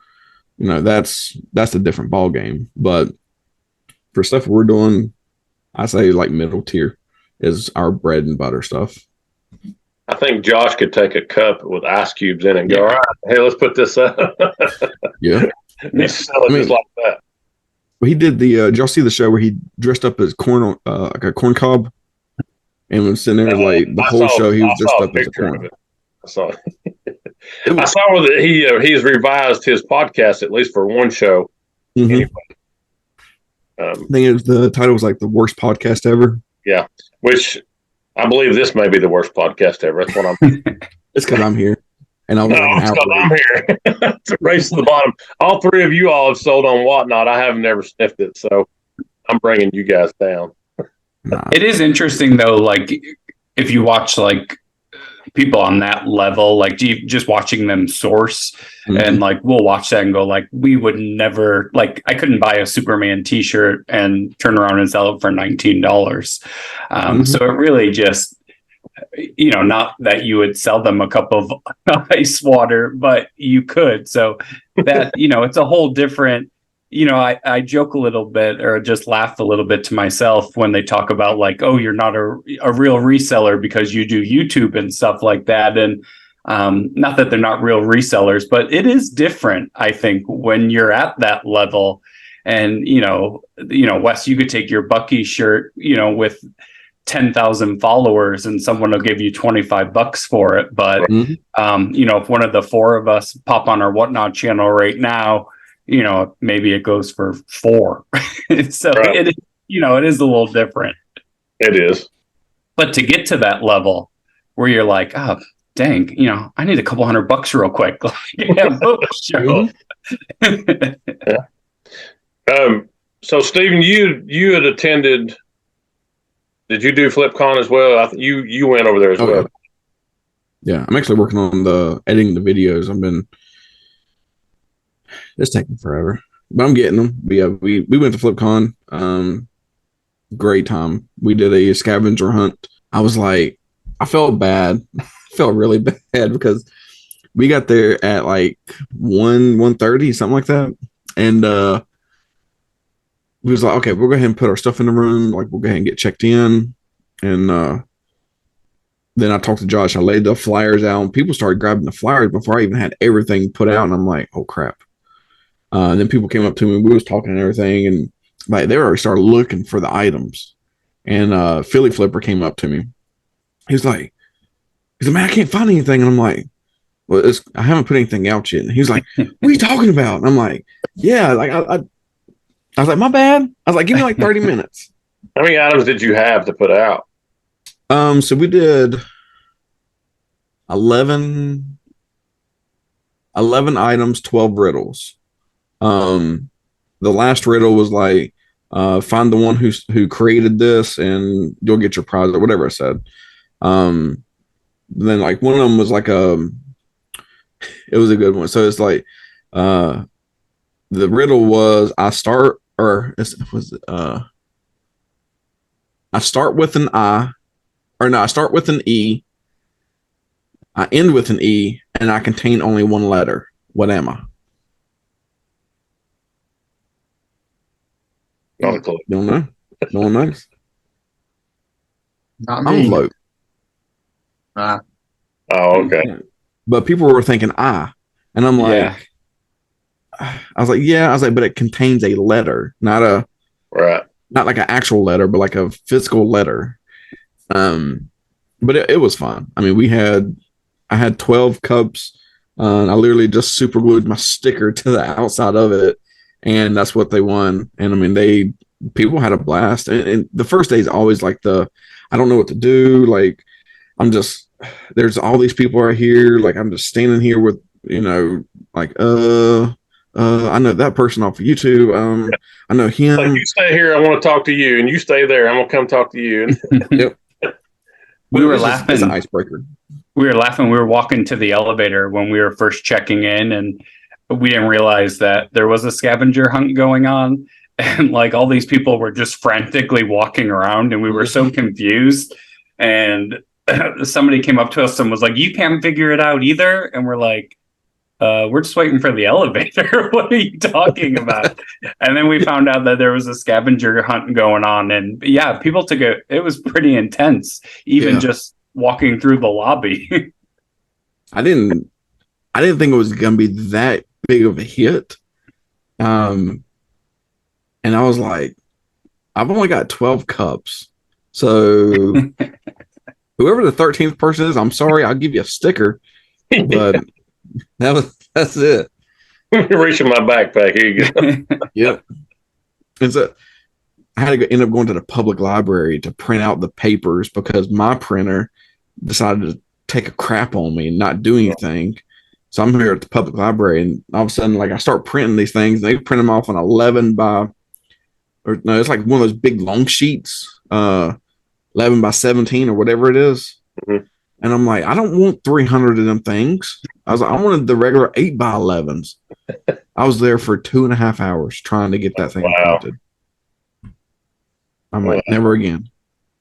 You know, that's a different ball game. But for stuff we're doing, I say like middle tier is our bread and butter stuff. I think Josh could take a cup with ice cubes in it and go, all right, hey, let's put this up. Yeah. He's selling just like that. He did the, did y'all see the show where he dressed up as corn, like a corn cob? And was sitting there like the whole show, he was dressed up as a corn. I saw it. I saw that he's revised his podcast at least for one show. Mm-hmm. Anyway. I think the title was like the worst podcast ever. Yeah, which I believe this may be the worst podcast ever. That's what I'm. It's because I'm here, and I'm here. It's a race to the bottom. All 3 of you all have sold on Whatnot. I have never sniffed it, so I'm bringing you guys down. Nah. It is interesting though, like if you watch like people on that level, like just watching them source, and like we'll watch that and go like, we would never, like I couldn't buy a Superman t-shirt and turn around and sell it for $19. So it really just, you know, not that you would sell them a cup of ice water, but you could. So that, you know, it's a whole different, you know, I joke a little bit or just laugh a little bit to myself when they talk about like, oh, you're not a real reseller because you do YouTube and stuff like that. And not that they're not real resellers, but it is different, I think, when you're at that level. And, you know, Wes, you could take your Bucky shirt, you know, with 10,000 followers and someone will give you $25 for it. But, you know, if one of the 4 of us pop on our Whatnot channel right now, you know, maybe it goes for 4. So it is, you know, it is a little different. It is. But to get to that level where you're like, oh, dang, you know, I need a couple $100 real quick. Yeah. So Stephen, you had attended. Did you do FlipCon as well? I think you went over there as well. Yeah, I'm actually working on the editing the videos. It's taking forever, but I'm getting them. But yeah, we went to FlipCon. Great time. We did a scavenger hunt. I was like, I felt bad. I felt really bad because we got there at like 1:30, something like that. And we was like, okay, we'll go ahead and put our stuff in the room. Like, we'll go ahead and get checked in. And then I talked to Josh. I laid the flyers out. And people started grabbing the flyers before I even had everything put out. And I'm like, oh, crap. And then people came up to me. We was talking and everything. And like they already started looking for the items. And Philly Flipper came up to me. He's like, man, I can't find anything. And I'm like, well, I haven't put anything out yet. And he's like, what are you talking about? And I'm like, yeah, like I was like, my bad. I was like, give me like 30 minutes. How many items did you have to put out? So we did 11 items, 12 riddles. The last riddle was like, find the one who created this and you'll get your prize or whatever I said. Then like one of them was like it was a good one. So it's like the riddle was I start with an I, or no, I start with an E, I end with an E, and I contain only one letter. What am I? Not a clue. Don't know. No one knows. Not me. Envelope. Oh, okay. Yeah. But people were thinking and I'm like, I was like, but it contains a letter, not like an actual letter, but like a physical letter. But it was fun. I mean, I had 12 cups. I literally just super glued my sticker to the outside of it, and that's what they won. And I mean, people had a blast. And the first day is always like I don't know what to do. Like, there's all these people right here. Like, I'm just standing here with, like, I know that person off of YouTube. I know him. Like, you stay here, I want to talk to you, and you stay there, I'm gonna come talk to you. Yep. We were laughing. It's an icebreaker. We were laughing. We were walking to the elevator when we were first checking in, and we didn't realize that there was a scavenger hunt going on. And like all these people were just frantically walking around, and we were so confused. And somebody came up to us and was like, "You can't figure it out either." And we're like, we're just waiting for the elevator. What are you talking about? And then we found out that there was a scavenger hunt going on. And yeah, people took it was pretty intense, even just walking through the lobby. I didn't think it was going to be that big of a hit. And I was like, I've only got 12 cups. So whoever the 13th person is, I'm sorry, I'll give you a sticker. But that's it. Reach in my backpack. Here you go. Yep. I had to end up going to the public library to print out the papers because my printer decided to take a crap on me and not do anything. So I'm here at the public library, and all of a sudden, like, I start printing these things. And they print them off on 11 by, or no, it's like one of those big long sheets, 11 by 17 or whatever it is. Mm-hmm. And I'm like, I don't want 300 of them things. I was like, I wanted the regular 8 by 11s. I was there for 2.5 hours trying to get that thing printed. I'm like, never again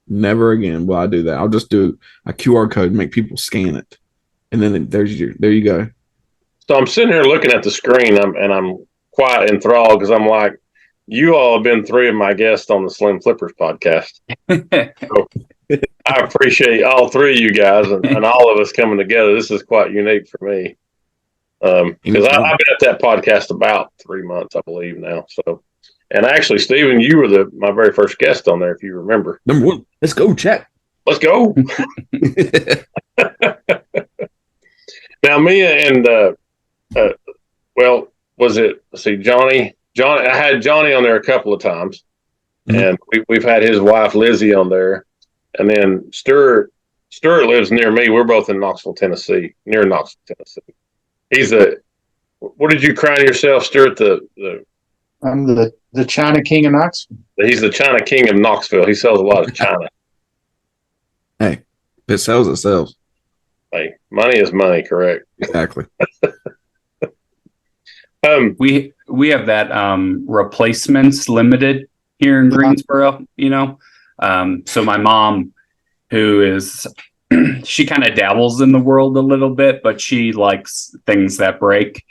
will I do that. I'll just do a QR code and make people scan it. And then there you go. So I'm sitting here looking at the screen, and I'm quite enthralled because I'm like, you all have been 3 of my guests on the Slim Flippers podcast. So I appreciate all 3 of you guys and all of us coming together. This is quite unique for me. Because I've been at that podcast about 3 months, I believe now. So, and actually, Stephen, you were my very first guest on there, if you remember. Number 1. Let's go, chat. Let's go. Now, Mia and was it? Let's see, Johnny. I had Johnny on there a couple of times, and we've had his wife Lizzie on there, and then Stewart lives near me. We're both in Knoxville, Tennessee, near Knoxville, Tennessee. He's what did you crown yourself, Stewart? I'm the China King of Knoxville. He's the China King of Knoxville. He sells a lot of China. Hey, if it sells, it sells. Hey, money is money, correct? Exactly. We have that replacements limited here in Greensboro, so my mom, who is she kind of dabbles in the world a little bit, but she likes things that break,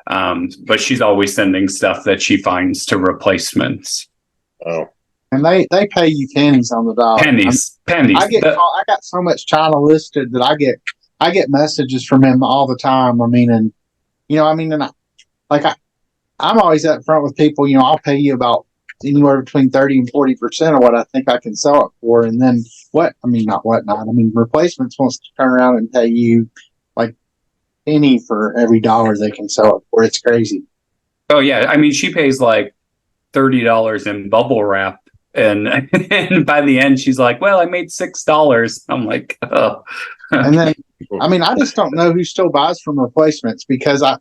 but she's always sending stuff that she finds to replacements. Oh, and they pay you pennies on the dollar. Pennies. I got so much China listed that I get messages from him all the time. I'm always up front with people. I'll pay you about anywhere between 30 and 40% of what I think I can sell it for. And then replacements wants to turn around and pay you like penny for every dollar they can sell it for. It's crazy. Oh yeah. I mean, she pays like $30 in bubble wrap. And by the end, she's like, well, I made $6. I'm like, oh. And then, I just don't know who still buys from replacements, because I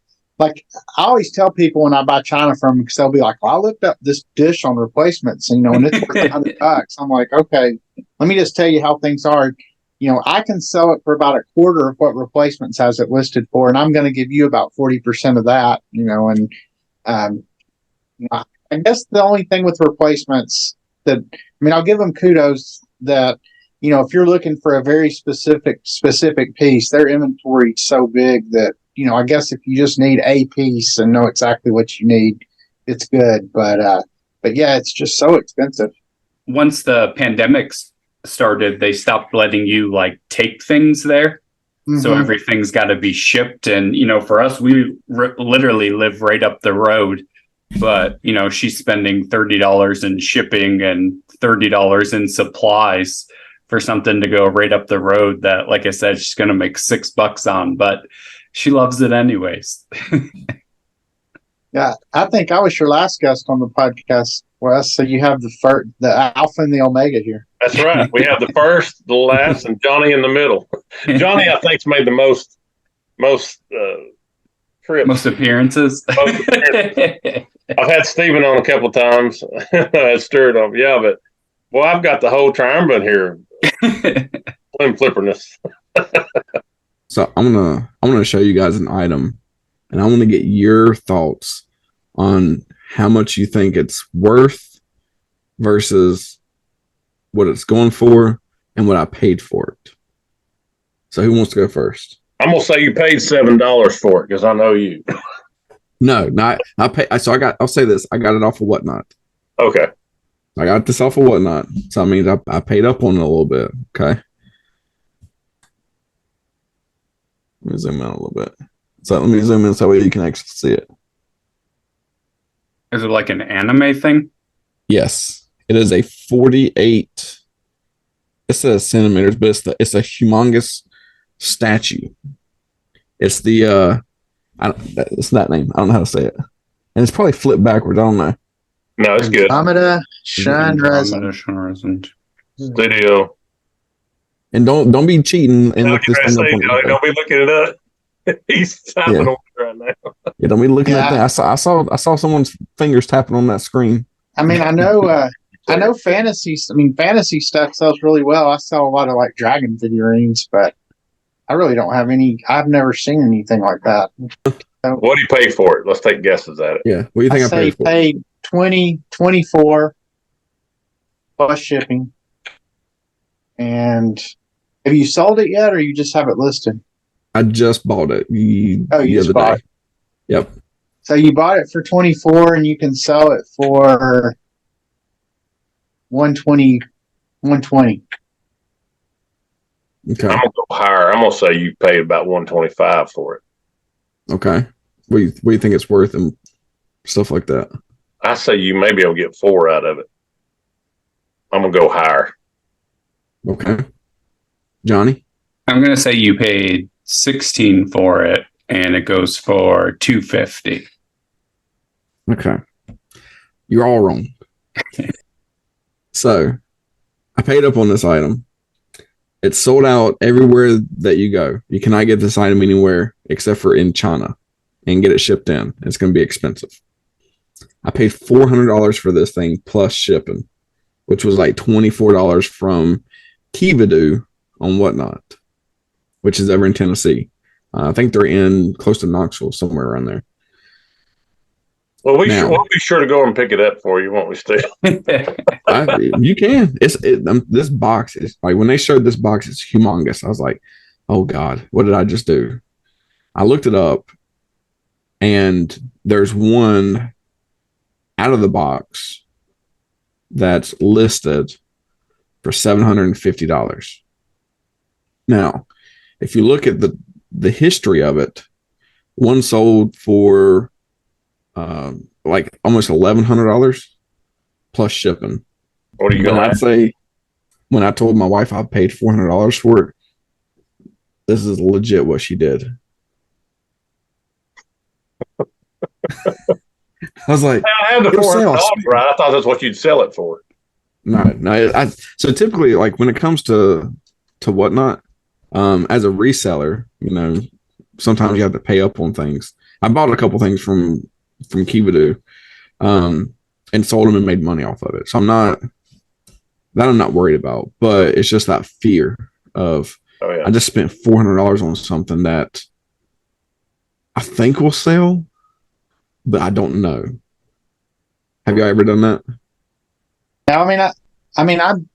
always tell people when I buy China from them, because they'll be like, well, I looked up this dish on replacements, and it's worth $100. I'm like, okay, let me just tell you how things are. I can sell it for about a quarter of what replacements has it listed for, and I'm going to give you about 40% of that, I guess the only thing with replacements that, I'll give them kudos that, if you're looking for a very specific piece, their inventory is so big that, I guess if you just need a piece and know exactly what you need, it's good. But But yeah, it's just so expensive. Once the pandemic started, they stopped letting you like take things there. So everything's got to be shipped. And, for us, we literally live right up the road. But, she's spending $30 in shipping and $30 in supplies for something to go right up the road that, like I said, she's going to make $6 on. But she loves it anyways. Yeah, I think I was your last guest on the podcast, Wes. So you have the Alpha and the Omega here. That's right. We have the first, the last, and Johnny in the middle. Johnny, I think's made the most trips. Most appearances. I've had Steven on a couple of times. I had Stewart on. Yeah, but well, I've got the whole triumvirate here. Slim flipperness. So I'm gonna show you guys an item, and I want to get your thoughts on how much you think it's worth versus what it's going for and what I paid for it. So who wants to go first? I'm gonna say you paid $7 for it because I know you. No, not I pay. So I'll say this. I got it off of Whatnot. Okay. I got this off of Whatnot. So I mean, I paid up on it a little bit. Okay. Let me zoom in a little bit. So let me zoom in so you can actually see it. Is it like an anime thing? Yes, it is a 48. It says centimeters, but it's a humongous statue. It's the it's that name. I don't know how to say it, and it's probably flipped backwards. I don't know. No, it's good. Andromeda Shine Resin. Studio. And don't be cheating and look this thing up. Don't be looking it up. He's tapping on it right now. Yeah, don't be looking at that. I saw someone's fingers tapping on that screen. I mean, I know fantasy. I mean, fantasy stuff sells really well. I sell a lot of like dragon figurines, but I really don't have any. I've never seen anything like that. So, what do you pay for it? Let's take guesses at it. Yeah, what do you think I paid for? Paid $24 plus shipping. And have you sold it yet, or you just have it listed? I just bought it. You just bought it. Yep. So you bought it for 24 and you can sell it for 120. Okay. I'm gonna go higher. I'm gonna say you paid about 125 for it. Okay. What do you think it's worth and stuff like that? I say you maybe able to get 4 out of it. I'm gonna go higher. Okay. Johnny? I'm gonna say you paid 16 for it and it goes for 250. Okay. You're all wrong. So I paid up on this item. It's sold out everywhere that you go. You cannot get this item anywhere except for in China and get it shipped in. It's going to be expensive. I paid $400 for this thing plus shipping, which was like $24 from Kivadu on Whatnot, which is over in Tennessee. I think they're in close to Knoxville, somewhere around there. Well, we'll be sure to go and pick it up for you, won't we, Steve? You can. This box is like when they showed this box, it's humongous. I was like, oh God, what did I just do? I looked it up, and there's one out of the box that's listed for $750. Now, if you look at the history of it, one sold for like almost $1,100 plus shipping. What are you going to say? When I told my wife I paid $400 for it, this is legit what she did. I was like, I have the $400, right? I thought that's what you'd sell it for. No. So typically, like when it comes to Whatnot, as a reseller, sometimes you have to pay up on things. I bought a couple things from Kivadu, and sold them and made money off of it. So I'm not worried about, but it's just that fear of, I just spent $400 on something that I think will sell, but I don't know. Have you ever done that? Yeah, I'm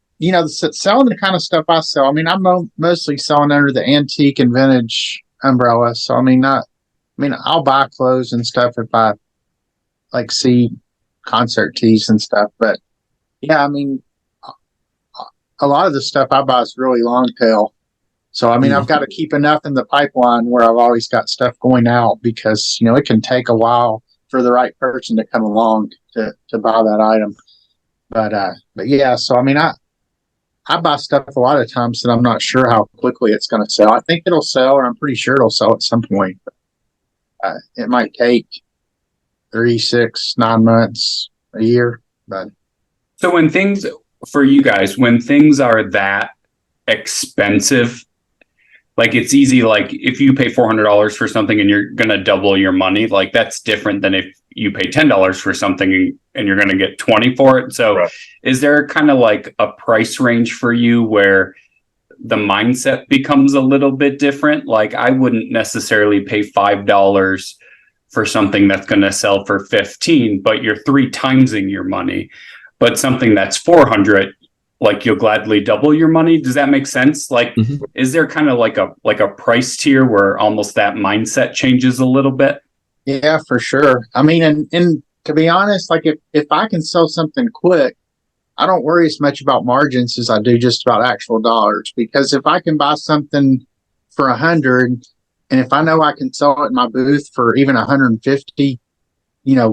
selling the kind of stuff I sell. I mean, I'm mostly selling under the antique and vintage umbrella. So, I'll buy clothes and stuff if I see concert tees and stuff. But yeah, I mean, a lot of the stuff I buy is really long tail. So, I mean, I've got to keep enough in the pipeline where I've always got stuff going out because, it can take a while for the right person to come along to buy that item. But yeah, so, I mean, I buy stuff a lot of times that I'm not sure how quickly it's going to sell. I think it'll sell, or I'm pretty sure it'll sell at some point. It might take 3, 6, 9 months, a year. But so when things are that expensive, like it's easy, like if you pay $400 for something and you're going to double your money, like that's different than if you pay $10 for something and you're going to get 20 for it. So right. Is there kind of like a price range for you where the mindset becomes a little bit different? Like I wouldn't necessarily pay $5 for something that's going to sell for 15, but you're 3 timesing your money. But something that's 400, like you'll gladly double your money. Does that make sense? Like, Is there kind of like a price tier where almost that mindset changes a little bit? Yeah, for sure. I mean, and to be honest, like if I can sell something quick, I don't worry as much about margins as I do just about actual dollars. Because if I can buy something for 100, and if I know I can sell it in my booth for even 150,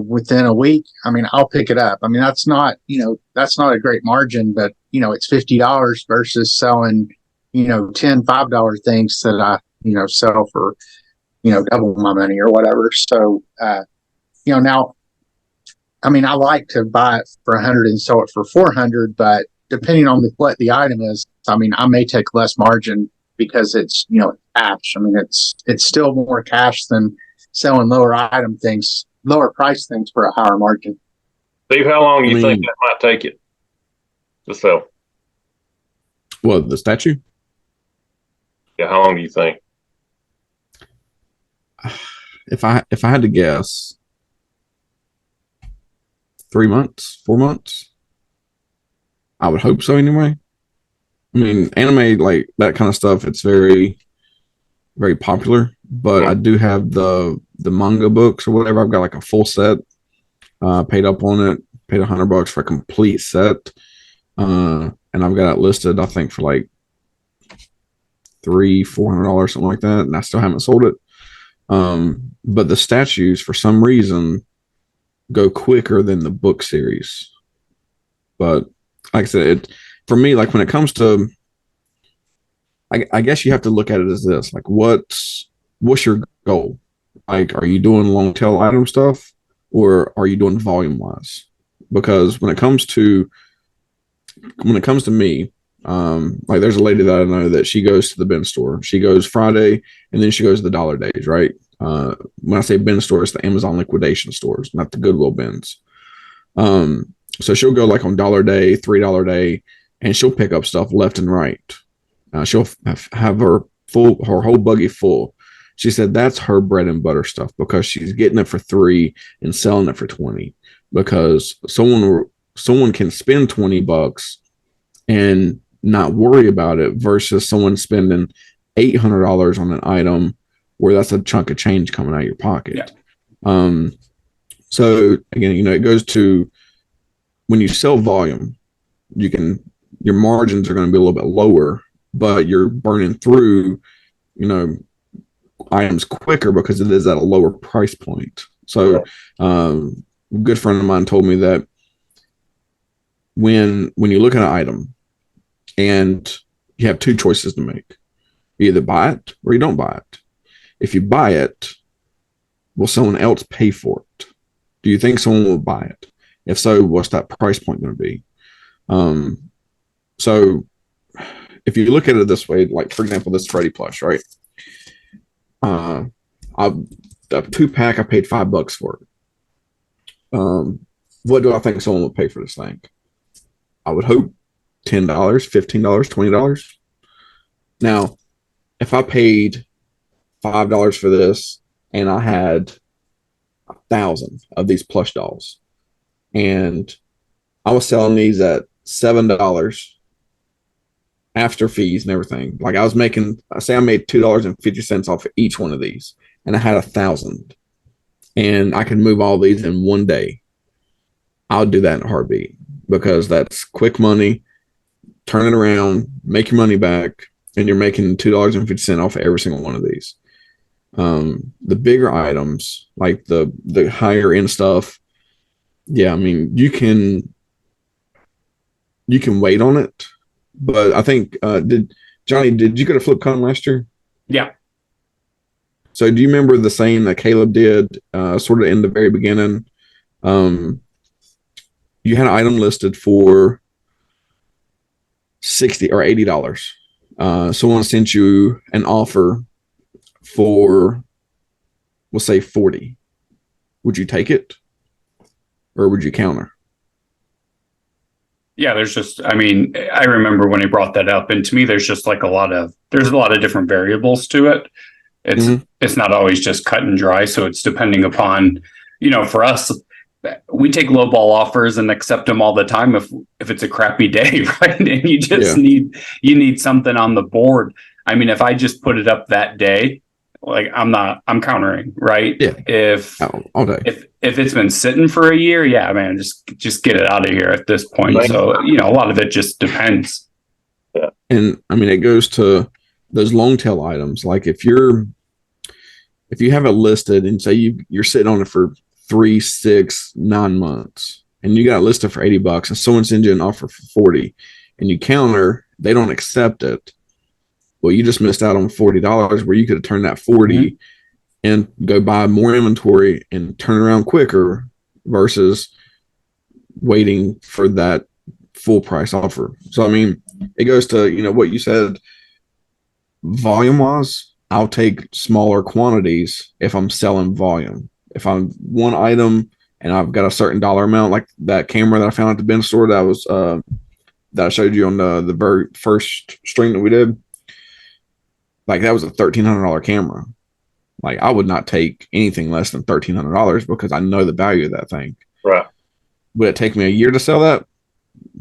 within a week, I mean, I'll pick it up. I mean, that's not a great margin, but it's $50 versus selling, 10 $5 things that I, sell for, double my money or whatever. So, now, I mean, I like to buy it for 100 and sell it for 400, but depending on what the item is, I mean, I may take less margin because it's, cash. I mean, it's still more cash than selling lower price things for a higher margin. Steve, how long do you think that might take it to sell? What, the statue? Yeah, how long do you think? If I had to guess, 3 months, 4 months. I would hope so anyway. I mean, anime, like that kind of stuff, it's very, very popular. But I do have the manga books or whatever. I've got like a full set. Paid up on it. Paid $100 for a complete set. And I've got it listed, I think, for like $300-$400, something like that. And I still haven't sold it. But the statues, for some reason, go quicker than the book series. But like I said, for me, like when it comes to, I guess you have to look at it as this: like, what's your goal? Like, are you doing long tail item stuff, or are you doing volume wise? Because when it comes to me, like there's a lady that I know that she goes to the bin store. She goes Friday, and then she goes to the dollar days, right? When I say bin store, it's the Amazon liquidation stores, not the Goodwill bins. So she'll go like on dollar day, $3 day, and she'll pick up stuff left and right. She'll have her whole buggy full. She said that's her bread and butter stuff because she's getting it for $3 and selling it for $20. Because someone can spend $20 and not worry about it versus someone spending $800 on an item where that's a chunk of change coming out of your pocket. Yeah. So again, it goes to when you sell volume, your margins are going to be a little bit lower, but you're burning through, items quicker because it is at a lower price point. So, a good friend of mine told me that when you look at an item and you have 2 choices to make, you either buy it or you don't buy it. If you buy it, will someone else pay for it? Do you think someone will buy it? If so, what's that price point going to be? So if you look at it this way, like for example, this Freddy plush, right? The 2-pack, I paid $5 for it. What do I think someone would pay for this thing? I would hope $10, $15, $20. Now, if I paid $5 for this and I had 1,000 of these plush dolls and I was selling these at $7 after fees and everything, like I made $2.50 off of each one of these, and I had 1,000, and I could move all these in one day. I'll do that in a heartbeat because that's quick money. Turn it around, make your money back, and you're making $2.50 off of every single one of these. The bigger items, like the higher end stuff, yeah, I mean you can wait on it, but I think did you go to FlipCon last year? Yeah. So do you remember the saying that Caleb did sort of in the very beginning? You had an item listed for $60 or $80. Someone sent you an offer for, we'll say 40. Would you take it or would you counter? Yeah, I mean, I remember when he brought that up, and to me, there's a lot of different variables to it. It's not always just cut and dry. So it's depending upon, for us, we take lowball offers and accept them all the time if it's a crappy day, right? And you just need something on the board. I mean, if I just put it up that day, like I'm countering, right? Yeah. If it's been sitting for a year, yeah, man, just get it out of here at this point. Right. So, a lot of it just depends. Yeah. And I mean, it goes to those long tail items. Like if you have it listed and say you're sitting on it for 3, 6, 9 months and you got it listed for $80 and someone sends you an offer for 40 and you counter, they don't accept it. Well, you just missed out on $40 where you could have turned that 40 and go buy more inventory and turn around quicker versus waiting for that full price offer. So, I mean, it goes to, what you said, volume wise, I'll take smaller quantities if I'm selling volume. If I'm one item and I've got a certain dollar amount, like that camera that I found at the bin store that was that I showed you on the very first stream that we did, like that was a $1,300 camera. Like I would not take anything less than $1,300 because I know the value of that thing. Right. Would it take me a year to sell that?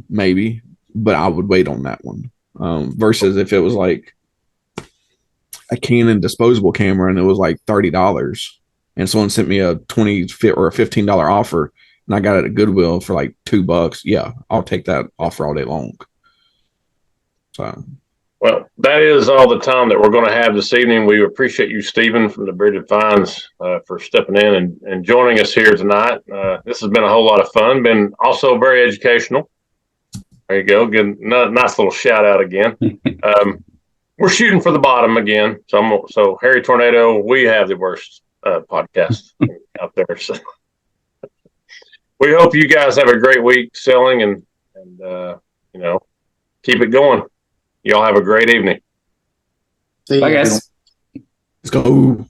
Maybe, but I would wait on that one. Versus if it was like a Canon disposable camera and it was like $30 and someone sent me a $20 or a $15 offer and I got it at Goodwill for like $2. Yeah, I'll take that offer all day long. So, well, that is all the time that we're going to have this evening. We appreciate you, Stephen, from the Frizzy's Finds, for stepping in and joining us here tonight. This has been a whole lot of fun, been also very educational. There you go. Good, nice little shout out again. We're shooting for the bottom again. So Harry Tornado, we have the worst podcast out there. So we hope you guys have a great week selling and keep it going. Y'all have a great evening. Bye, guys. Let's go.